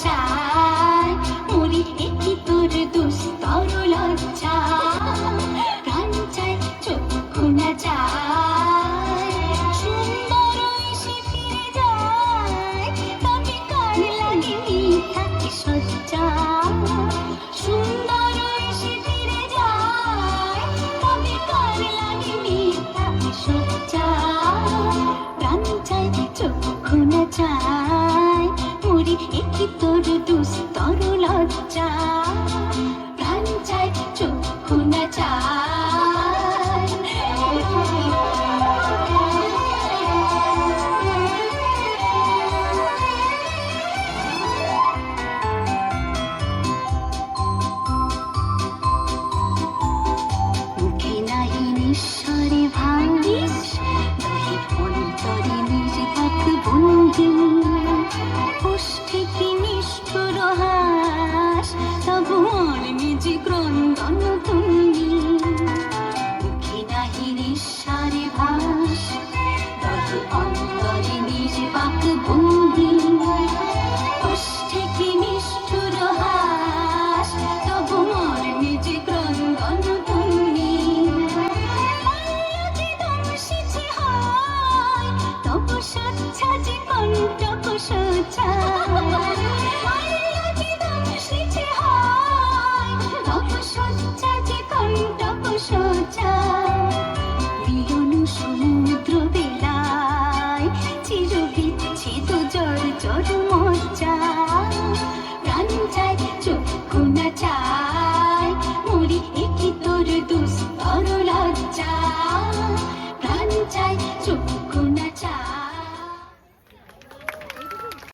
চায় মরি একই তোর দুস্তর লজ্জা প্রাণ চায় চক্ষু না চায় সুন্দর এসে ফিরে যায় তবে কার লাগে মিথ্যা সজ্জা সুন্দর এসে ফিরে যায় তবে কার লাগে মিথ্যা সজ্জা প্রাণ চায় চক্ষু না চায় মরি একই তোর দুস্তর লজ্জা প্রাণ চায় চক্ষু না চায় মুখে নাহি নিঃস্বরে ভাবিস দহে অন্তরে নিজে থাক বন্ধু ওষ্ঠে কি নিষ্ঠুর হাস তবু আর নিজে ক্রন্দন তুমি মুখে নাহি নিঃস্বরে ভাস দহে অন্তরে নিজে পাক বন্ধু ওষ্ঠে কি নিষ্ঠুর হাস তবু আর নিজে ক্রন্দন তুমি পল্লবে দংশিছে হয় তবু স্বচ্ছা যে কণ্ঠক সোজা